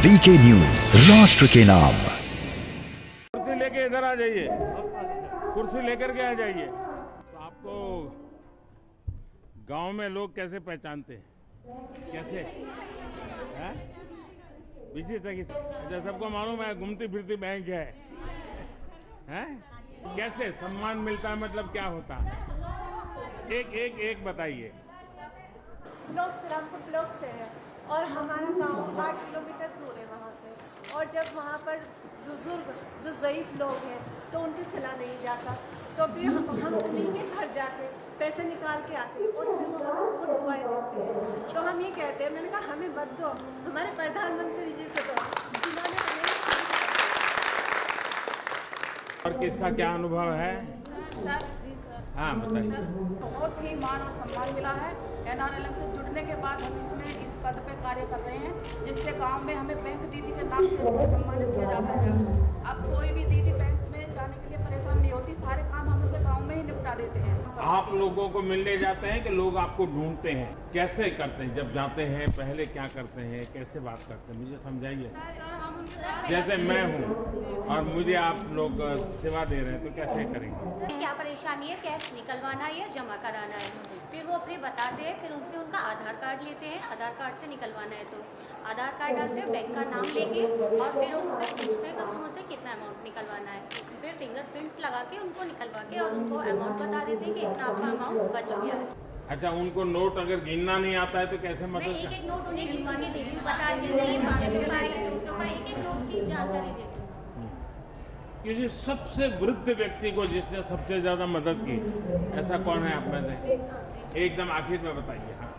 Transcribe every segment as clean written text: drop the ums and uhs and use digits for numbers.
VK news, राष्ट्र के नाम। कुर्सी लेके इधर आ जाइए, कुर्सी लेकर के आ जाइए। तो आपको गांव में लोग कैसे पहचानते हैं? कैसे है? अच्छा, सबको मालूम है घूमती फिरती बैंक है? कैसे सम्मान मिलता है, मतलब क्या होता है? एक बताइए। लोग श्रीरामपुर ब्लॉक से है और हमारा गांव 8 किलोमीटर दूर है वहाँ से। और जब वहाँ पर बुजुर्ग जो ज़ईफ लोग हैं तो उनसे चला नहीं जाता, तो फिर हम उन्हीं के घर जाके पैसे निकाल के आते हैं और फिर खुद दुआएं देते हैं। तो हम ये कहते हैं, मैंने कहा हमें मत दो, हमारे प्रधानमंत्री जी को दो, जिन्होंने हमें। और किसका क्या अनुभव है? हाँ बताइए। बहुत ही मान और सम्मान मिला है। NRLM से जुड़ने के बाद हम इसमें इस पद पे कार्य कर रहे हैं, जिससे गांव में हमें बैंक दीदी के नाम से सम्मानित किया जाता है। अब कोई भी दीदी बैंक में जाने के लिए परेशान नहीं होती, सारे काम हम उनके गांव में ही निपटा देते हैं। आप लोगों को मिलने जाते हैं कि लोग आपको ढूंढते हैं? कैसे करते हैं? जब जाते हैं पहले क्या करते हैं, कैसे बात करते हैं, मुझे समझाइए। जैसे मैं हूँ और मुझे आप लोग सेवा दे रहे हैं तो कैसे करेंगे? क्या परेशानी है, कैश निकलवाना है या जमा कराना है, फिर वो अपने बताते हैं। फिर उनसे उनका आधार कार्ड लेते हैं, आधार कार्ड से निकलवाना है तो आधार कार्ड डालते हैं, बैंक का नाम लेके, और फिर उससे पूछते हैं कस्टमर से कितना अमाउंट निकलवाना है। फिर फिंगरप्रिंट्स लगा के उनको निकलवा के और उनको अमाउंट बता देते हैं कि इतना आपका अमाउंट बच जाए। अच्छा, उनको नोट अगर गिनना नहीं आता है तो कैसे मैं मदद? एक नोट उन्हें गिनवा के देती हूँ, बता देती हूँ, 500 का है, 200 का, एक नोट चीज जानकारी देती हूँ। किसी सबसे वृद्ध व्यक्ति को जिसने सबसे ज्यादा मदद की, ऐसा कौन है आप में से? एकदम आखिर में बताइए। हाँ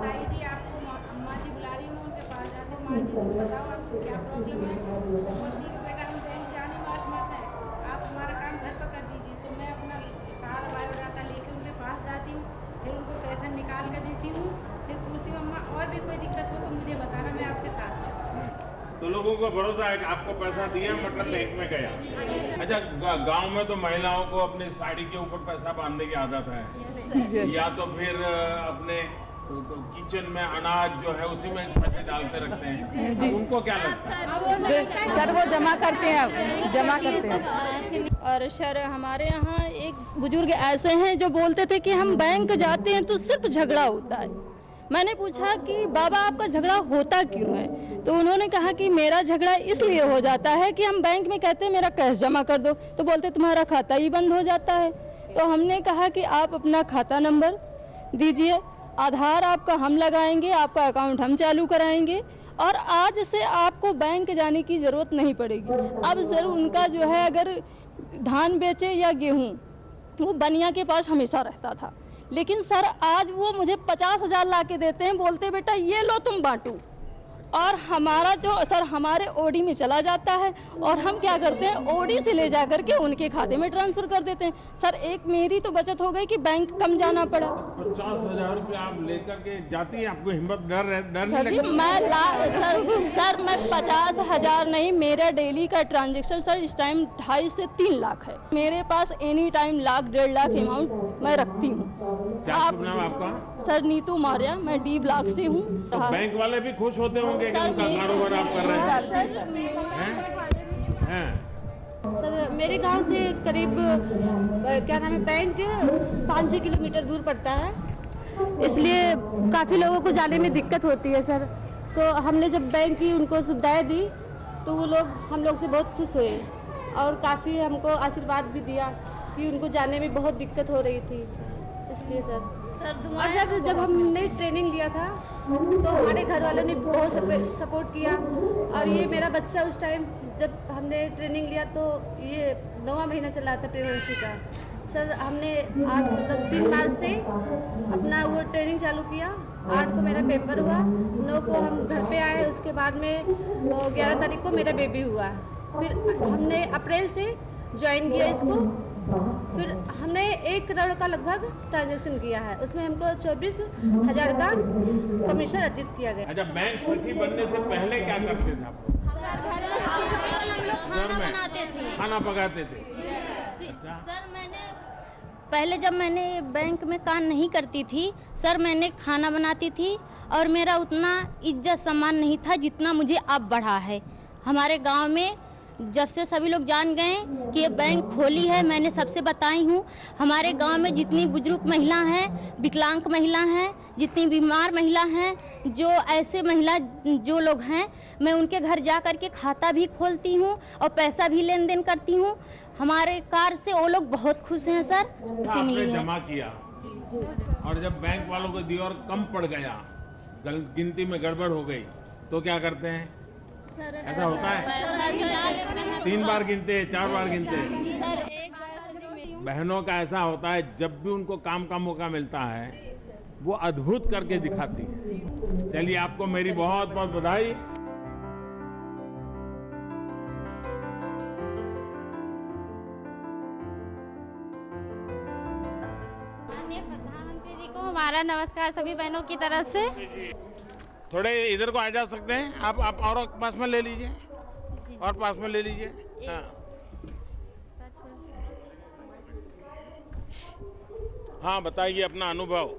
ताई जी, आपको अम्मा जी बुला रही हूँ, उनके पास जाते हो। माँ जी तुम बताओ आपको क्या प्रॉब्लम है? बोलती कि बेटा हम बैंक जाने में असमर्थ है, आप हमारा काम घर पर कर दीजिए। तो मैं अपना सारा बायोडाटा लेके उनके पास जाती हूँ, फिर उनको पैसा निकाल कर देती हूँ, फिर पूछती हूँ अम्मा और भी कोई दिक्कत हो तो मुझे बताना, मैं आपके साथ हूँ। तो लोगों को भरोसा है कि आपको पैसा दिया मतलब बैंक में गया। अच्छा, गांव में तो महिलाओं को अपनी साड़ी के ऊपर पैसा बांधने की आदत है, या तो फिर अपने किचन में अनाज जो है उसी में पैसे डालते रखते हैं। उनको क्या लगता है? सर वो जमा करते हैं, जमा करते हैं। और सर हमारे यहाँ एक बुजुर्ग ऐसे हैं जो बोलते थे कि हम बैंक जाते हैं तो सिर्फ झगड़ा होता है। मैंने पूछा कि बाबा आपका झगड़ा होता क्यों है, तो उन्होंने कहा कि मेरा झगड़ा इसलिए हो जाता है कि हम बैंक में कहते हैं मेरा कैश जमा कर दो, तो बोलते तुम्हारा खाता ही बंद हो जाता है। तो हमने कहा कि आप अपना खाता नंबर दीजिए, आधार आपका हम लगाएंगे, आपका अकाउंट हम चालू कराएंगे, और आज से आपको बैंक जाने की जरूरत नहीं पड़ेगी। अब सर उनका जो है अगर धान बेचे या गेहूं, वो बनिया के पास हमेशा रहता था, लेकिन सर आज वो मुझे 50,000 ला के देते हैं, बोलते बेटा ये लो तुम बांटो, और हमारा जो सर हमारे ओडी में चला जाता है और हम क्या करते हैं ओडी से ले जा करके उनके खाते में ट्रांसफर कर देते हैं। सर एक मेरी तो बचत हो गई कि बैंक कम जाना पड़ा। 50,000 रुपये आप लेकर के जाती हैं, आपको हिम्मत डर सर जी सर मैं 50,000 नहीं, मेरा डेली का ट्रांजेक्शन सर इस टाइम 2.5 से 3 लाख है। मेरे पास एनी टाइम 1,00,000 1.5 लाख अमाउंट मैं रखती हूँ। आपका? सर नीतू मारिया, मैं D ब्लॉक से हूँ। तो बैंक वाले भी खुश होते होंगे कि उनका कारोबार आप कर रहे हैं? सर मेरे गांव से करीब क्या नाम है बैंक 5-6 किलोमीटर दूर पड़ता है, इसलिए काफ़ी लोगों को जाने में दिक्कत होती है सर। तो हमने जब बैंक की उनको सुविधाएं दी तो वो लोग हम लोग से बहुत खुश हुए और काफ़ी हमको आशीर्वाद भी दिया कि उनको जाने में बहुत दिक्कत हो रही थी, इसलिए सर। और सर जब हमने ट्रेनिंग लिया था तो हमारे घर वालों ने बहुत सपोर्ट किया, और ये मेरा बच्चा उस टाइम जब हमने ट्रेनिंग लिया तो ये 9वां महीना चला था प्रेगनेंसी का। सर हमने 3 मार्च से अपना वो ट्रेनिंग चालू किया, 8 को मेरा पेपर हुआ, 9 को हम घर पे आए, उसके बाद में 11 तारीख को मेरा बेबी हुआ। फिर हमने अप्रैल से ज्वाइन किया इसको, फिर हमने 1 करोड़ का लगभग ट्रांजैक्शन किया है, उसमें हमको 24,000 का कमीशन अर्जित किया गया। अच्छा, बैंक सखी बनने से पहले क्या करते थे आप? खाना पकाते थे। अच्छा। सर मैंने पहले जब मैंने बैंक में काम नहीं करती थी सर, मैंने खाना बनाती थी और मेरा उतना इज्जत सम्मान नहीं था जितना मुझे अब बढ़ा है। हमारे गांव में जब से सभी लोग जान गए कि ये बैंक खोली है, मैंने सबसे बताई हूँ। हमारे गांव में जितनी बुजुर्ग महिला हैं, विकलांग महिला हैं, जितनी बीमार महिला हैं, जो ऐसे महिला जो लोग हैं, मैं उनके घर जा कर के खाता भी खोलती हूँ और पैसा भी लेन देन करती हूँ। हमारे कार्ड से वो लोग बहुत खुश हैं सर। आपने जमा किया और जब बैंक वालों को दी और कम पड़ गया, गिनती में गड़बड़ हो गई, तो क्या करते हैं? ऐसा होता है? 3 बार गिनते, 4 बार गिनते। बहनों का ऐसा होता है, जब भी उनको काम का मौका मिलता है वो अद्भुत करके दिखाती है। चलिए, आपको मेरी बहुत बहुत बधाई। प्रधानमंत्री जी को हमारा नमस्कार सभी बहनों की तरफ से। थोड़े इधर को आ जा सकते हैं आप और पास में ले लीजिए, और पास में ले लीजिए। हाँ, हाँ, बताइए अपना अनुभव।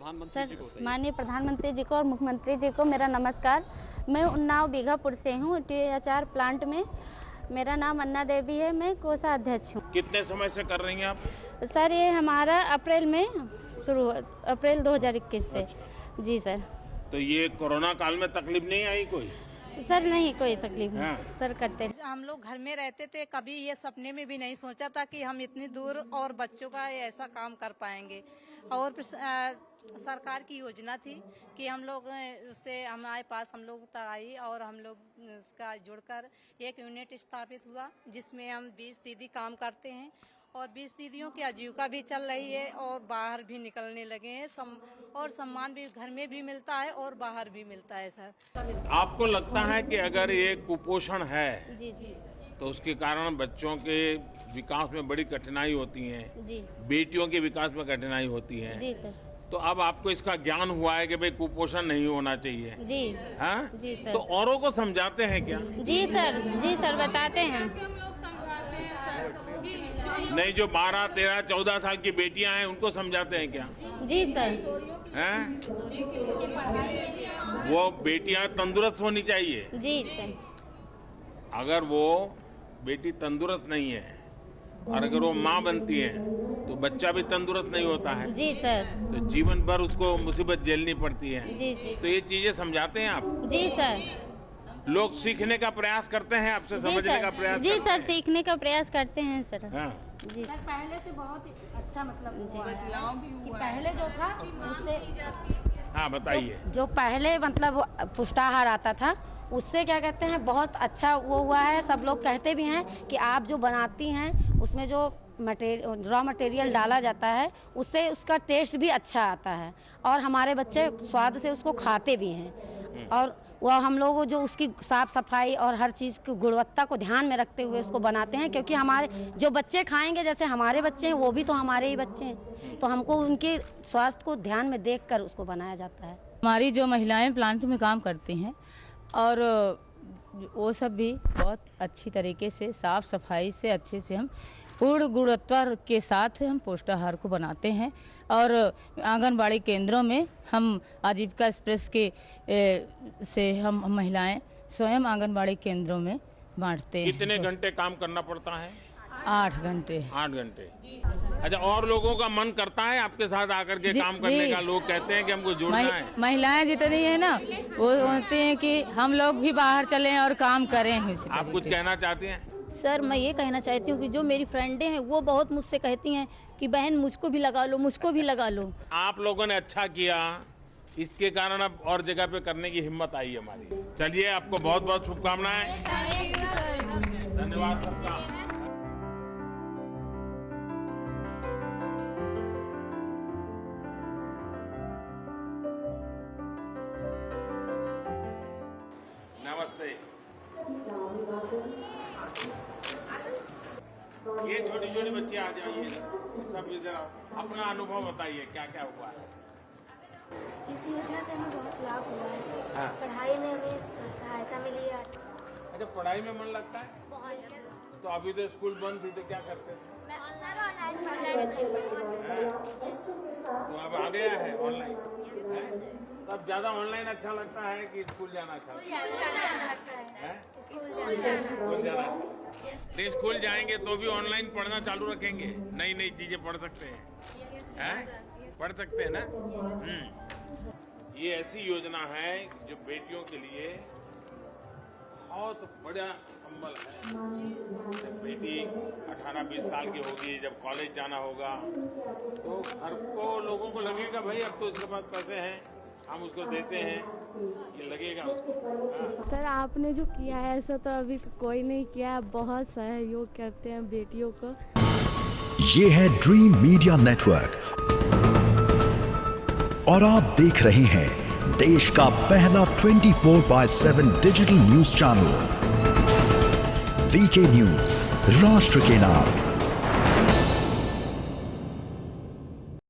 सर, माननीय प्रधानमंत्री जी को और मुख्यमंत्री जी को मेरा नमस्कार। मैं उन्नाव बीघापुर से हूँ, THR प्लांट में। मेरा नाम अन्ना देवी है, मैं कोषाध्यक्ष हूँ। कितने समय से कर रही हैं आप? सर, ये हमारा अप्रैल में शुरू, अप्रैल 2021 से। जी सर। तो ये कोरोना काल में तकलीफ नहीं आई कोई? सर नहीं, कोई तकलीफ नहीं सर, करते। हम लोग घर में रहते थे, कभी ये सपने में भी नहीं सोचा था कि हम इतनी दूर और बच्चों का ऐसा काम कर पाएंगे। और सरकार की योजना थी कि हम लोग उससे हमारे पास हम लोग तक आई और हम लोग उसका जुड़कर एक यूनिट स्थापित हुआ, जिसमें हम 20 दीदी काम करते हैं और 20 दीदियों की आजीविका भी चल रही है और बाहर भी निकलने लगे हैं। और सम्मान भी घर में भी मिलता है और बाहर भी मिलता है सर। आपको लगता है कि अगर ये कुपोषण है जी जी तो उसके कारण बच्चों के विकास में बड़ी कठिनाई होती है, जी बेटियों के विकास में कठिनाई होती है, जी सर। तो अब आपको इसका ज्ञान हुआ है कि भाई कुपोषण नहीं होना चाहिए? जी हाँ जी सर। तो औरों को समझाते हैं क्या? जी सर बताते हैं। नहीं, जो 12, 13, 14 साल की बेटियां हैं उनको समझाते हैं क्या? जी सर। हैं? वो बेटियां तंदुरुस्त होनी चाहिए। जी सर। अगर वो बेटी तंदुरुस्त नहीं है और अगर वो माँ बनती है तो बच्चा भी तंदुरुस्त नहीं होता है। जी सर। तो जीवन भर उसको मुसीबत झेलनी पड़ती है। जी जी। तो ये चीजें समझाते हैं आप? जी सर। लोग सीखने का प्रयास करते हैं आपसे, समझने का प्रयास जी करते सर, हैं। सीखने का प्रयास करते हैं सर। हाँ। जी सर, पहले से बहुत अच्छा मतलब कि पहले जो था उससे। हाँ, बताइए। जो पहले मतलब पुष्टाहार आता था उससे क्या कहते हैं, बहुत अच्छा वो हुआ है। सब लोग कहते भी हैं कि आप जो बनाती हैं उसमें जो रॉ मटेरियल डाला जाता है उससे उसका टेस्ट भी अच्छा आता है और हमारे बच्चे स्वाद से उसको खाते भी हैं। और वह हम लोग जो उसकी साफ सफाई और हर चीज़ की गुणवत्ता को ध्यान में रखते हुए उसको बनाते हैं, क्योंकि हमारे जो बच्चे खाएंगे, जैसे हमारे बच्चे हैं वो भी तो हमारे ही बच्चे हैं, तो हमको उनके स्वास्थ्य को ध्यान में देखकर उसको बनाया जाता है। हमारी जो महिलाएं प्लांट में काम करती हैं और वो सब भी बहुत अच्छी तरीके से साफ सफाई से अच्छे से हम पूर्ण गुणवत्ता के साथ हम पोषाहार को बनाते हैं। और आंगनबाड़ी केंद्रों में हम आजीविका एक्सप्रेस के से हम महिलाएं स्वयं आंगनबाड़ी केंद्रों में बांटते हैं। कितने घंटे काम करना पड़ता है? 8 घंटे। 8 घंटे। अच्छा, और लोगों का मन करता है आपके साथ आकर के काम करने का? लोग कहते हैं कि हमको जुड़ना है। महिलाएं जितनी है ना वो होती हैं कि हम लोग भी बाहर चलें और काम करें। आप कुछ कहना चाहती हैं? सर, मैं ये कहना चाहती हूँ कि जो मेरी फ्रेंडें हैं वो बहुत मुझसे कहती हैं कि बहन मुझको भी लगा लो, मुझको भी लगा लो। आप लोगों ने अच्छा किया, इसके कारण अब और जगह पे करने की हिम्मत आई हमारी। चलिए, आपको बहुत बहुत शुभकामनाएं। धन्यवाद सबका। नमस्ते। ये छोटी छोटी बच्ची आ जाइए, सब इधर आओ। अपना अनुभव बताइए, क्या क्या हुआ है? इस योजना से हमें बहुत लाभ हुआ है। हाँ। पढ़ाई में हमें सहायता मिली है। अच्छा, पढ़ाई में मन लगता है? तो अभी तो स्कूल बंद थी, तो क्या करते थे? तो अब आ गया है ऑनलाइन। तो अब ज्यादा ऑनलाइन अच्छा लगता है कि स्कूल जाना अच्छा लगता है? स्कूल जाना। नहीं, स्कूल जाएंगे तो भी ऑनलाइन पढ़ना चालू रखेंगे, नई नई चीजें पढ़ सकते हैं, पढ़ सकते हैं ना। ये ऐसी योजना है जो बेटियों के लिए बहुत बड़ा संबल है। जब बेटी 18-20 साल की होगी, जब कॉलेज जाना होगा, तो घर को लोगों को लगेगा भाई अब तो इसके पास पैसे हैं, हम उसको देते हैं, ये लगेगा उसको। सर आपने जो किया है ऐसा तो अभी कोई नहीं किया, बहुत सहयोग करते हैं बेटियों को। ये है ड्रीम मीडिया नेटवर्क और आप देख रहे हैं देश का पहला 24/7 digital news channel VK news, राष्ट्र के नाम।